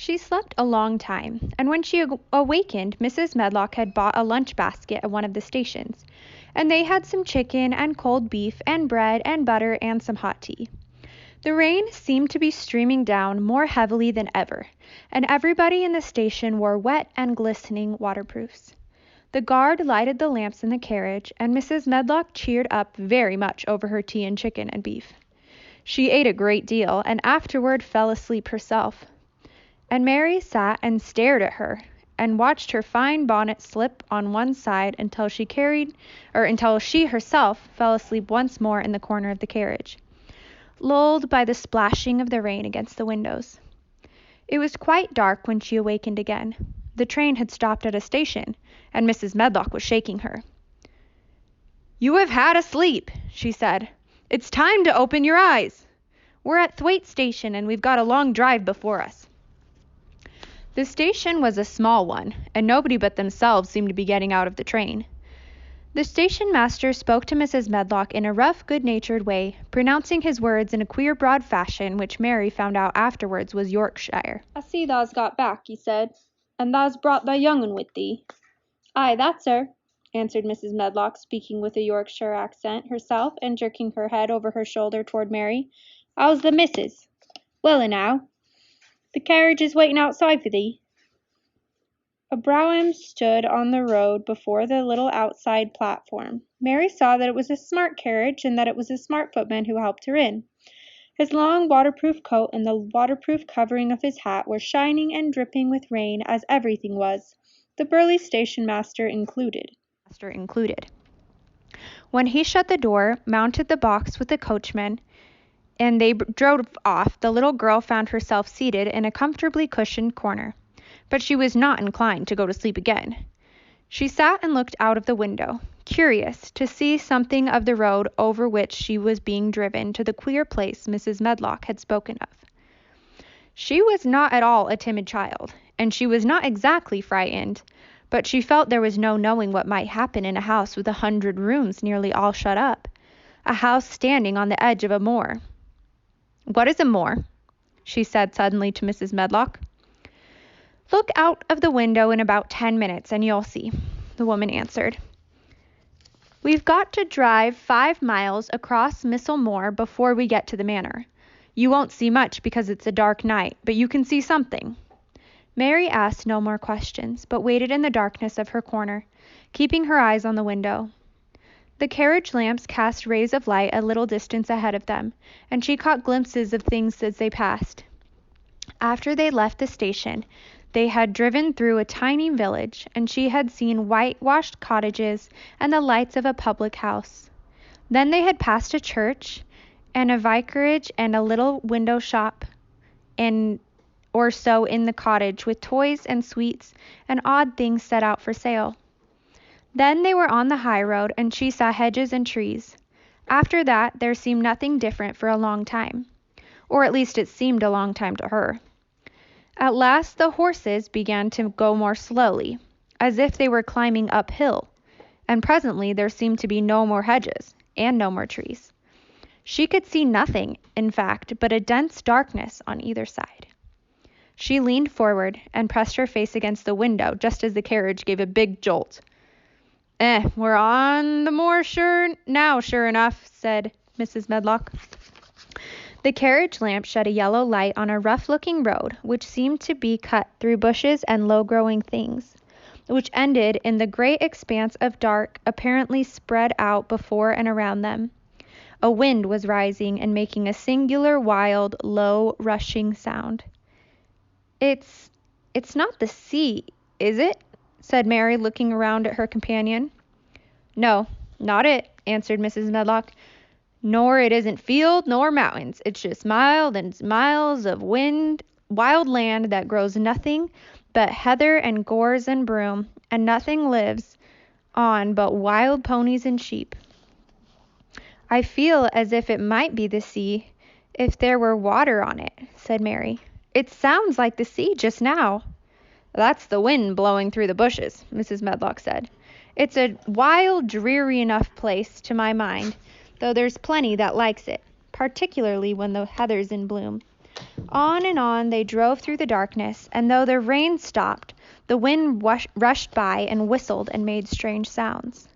She slept a long time, and when she awakened, Mrs. Medlock had bought a lunch basket at one of the stations, and they had some chicken and cold beef and bread and butter and some hot tea. The rain seemed to be streaming down more heavily than ever, and everybody in the station wore wet and glistening waterproofs. The guard lighted the lamps in the carriage, and Mrs. Medlock cheered up very much over her tea and chicken and beef. She ate a great deal, and afterward fell asleep herself. And Mary sat and stared at her, and watched her fine bonnet slip on one side until she herself fell asleep once more in the corner of the carriage, lulled by the splashing of the rain against the windows. It was quite dark when she awakened again. The train had stopped at a station, and Mrs. Medlock was shaking her. "You have had a sleep," she said. "It's time to open your eyes. We're at Thwaite Station, and we've got a long drive before us." The station was a small one, and nobody but themselves seemed to be getting out of the train. The station master spoke to Mrs. Medlock in a rough, good-natured way, pronouncing his words in a queer broad fashion which Mary found out afterwards was Yorkshire. "I see thou's got back," he said, "and thou's brought thy young un with thee." "Aye, that's her," answered Mrs. Medlock, speaking with a Yorkshire accent herself, and jerking her head over her shoulder toward Mary. "How's the missus?" "Well enow. The carriage is waiting outside for thee." A brougham stood on the road before the little outside platform. Mary saw that it was a smart carriage, and that it was a smart footman who helped her in. His long waterproof coat and the waterproof covering of his hat were shining and dripping with rain, as everything was, the burly station master included. When he shut the door, mounted the box with the coachman, and they drove off, the little girl found herself seated in a comfortably cushioned corner. But she was not inclined to go to sleep again. She sat and looked out of the window, curious to see something of the road over which she was being driven to the queer place Mrs. Medlock had spoken of. She was not at all a timid child, and she was not exactly frightened, but she felt there was no knowing what might happen in a house with 100 rooms nearly all shut up, a house standing on the edge of a moor. "What is a moor?" she said suddenly to Mrs. Medlock. "Look out of the window in about 10 minutes and you'll see," the woman answered. "We've got to drive 5 miles across Missel Moor before we get to the manor. You won't see much because it's a dark night, but you can see something." Mary asked no more questions, but waited in the darkness of her corner, keeping her eyes on the window. The carriage lamps cast rays of light a little distance ahead of them, and she caught glimpses of things as they passed. After they left the station, they had driven through a tiny village, and she had seen whitewashed cottages and the lights of a public house. Then they had passed a church and a vicarage and a little window shop or so in the cottage, with toys and sweets and odd things set out for sale. Then they were on the high road, and she saw hedges and trees. After that there seemed nothing different for a long time, or at least it seemed a long time to her. At last the horses began to go more slowly, as if they were climbing uphill, and presently there seemed to be no more hedges, and no more trees. She could see nothing, in fact, but a dense darkness on either side. She leaned forward and pressed her face against the window just as the carriage gave a big jolt. We're on the moor sure enough," said Mrs. Medlock. The carriage lamp shed a yellow light on a rough-looking road, which seemed to be cut through bushes and low-growing things, which ended in the great expanse of dark apparently spread out before and around them. A wind was rising and making a singular, wild, low, rushing sound. It's not the sea, is it?" said Mary, looking around at her companion. "No, not it," answered Mrs. Medlock. "Nor it isn't field nor mountains. It's just miles and miles of wild land that grows nothing but heather and gorse and broom, and nothing lives on but wild ponies and sheep." "I feel as if it might be the sea if there were water on it," said Mary. "It sounds like the sea just now." "That's the wind blowing through the bushes," Mrs. Medlock said. "It's a wild, dreary enough place to my mind, though there's plenty that likes it, particularly when the heather's in bloom. On and on they drove through the darkness, and though the rain stopped, the wind rushed by and whistled and made strange sounds.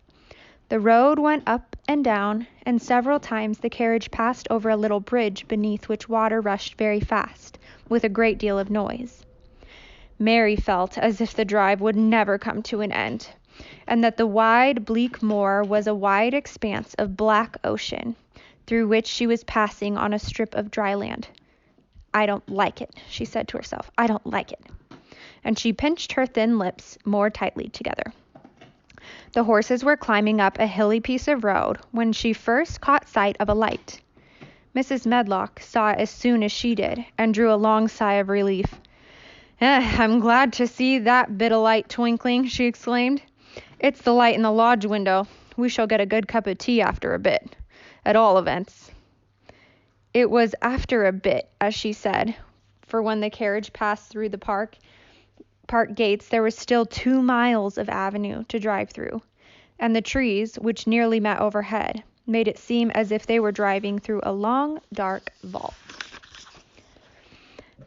The road went up and down, and several times the carriage passed over a little bridge beneath which water rushed very fast, with a great deal of noise. Mary felt as if the drive would never come to an end, and that the wide, bleak moor was a wide expanse of black ocean, through which she was passing on a strip of dry land. "I don't like it," she said to herself. "I don't like it." And she pinched her thin lips more tightly together. The horses were climbing up a hilly piece of road when she first caught sight of a light. Mrs. Medlock saw it as soon as she did, and drew a long sigh of relief. "I'm glad to see that bit of light twinkling," she exclaimed. "It's the light in the lodge window. We shall get a good cup of tea after a bit, at all events." It was after a bit, as she said, for when the carriage passed through the park gates there was still 2 miles of avenue to drive through, and the trees, which nearly met overhead, made it seem as if they were driving through a long, dark vault.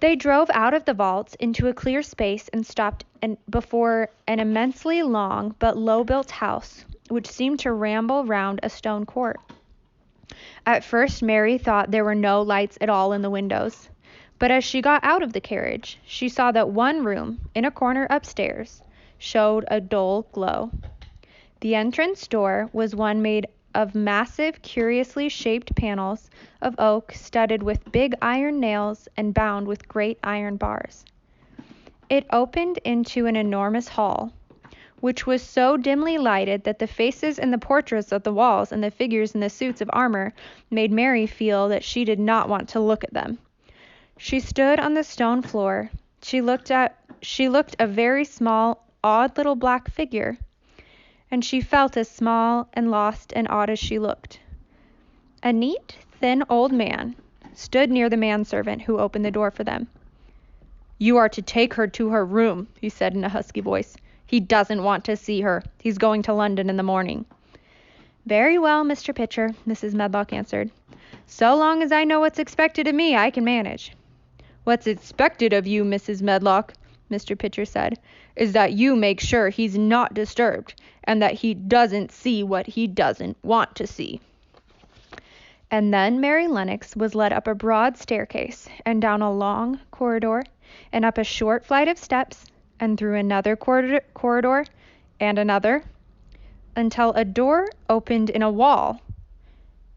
They drove out of the vaults into a clear space and stopped before an immensely long but low-built house, which seemed to ramble round a stone court. At first Mary thought there were no lights at all in the windows, but as she got out of the carriage, she saw that one room, in a corner upstairs, showed a dull glow. The entrance door was one made of massive, curiously shaped panels of oak studded with big iron nails and bound with great iron bars. It opened into an enormous hall, which was so dimly lighted that the faces and the portraits of the walls and the figures in the suits of armor made Mary feel that she did not want to look at them. She stood on the stone floor. She looked a very small, odd little black figure, and she felt as small and lost and odd as she looked. A neat, thin old man stood near the manservant who opened the door for them. "You are to take her to her room," he said in a husky voice. "He doesn't want to see her. He's going to London in the morning." "Very well, Mr. Pitcher," Mrs. Medlock answered. "So long as I know what's expected of me, I can manage." "What's expected of you, Mrs. Medlock," Mr. Pitcher said, "is that you make sure he's not disturbed, and that he doesn't see what he doesn't want to see." And then Mary Lennox was led up a broad staircase, and down a long corridor, and up a short flight of steps, and through another corridor, and another, until a door opened in a wall,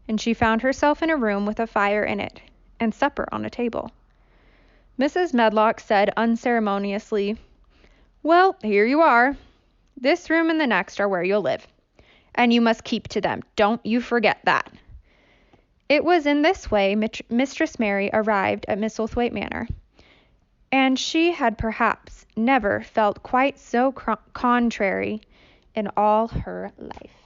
and she found herself in a room with a fire in it, and supper on a table. Mrs. Medlock said unceremoniously, "Well, here you are. This room and the next are where you'll live, and you must keep to them. Don't you forget that." It was in this way Mistress Mary arrived at Misselthwaite Manor, and she had perhaps never felt quite so contrary in all her life.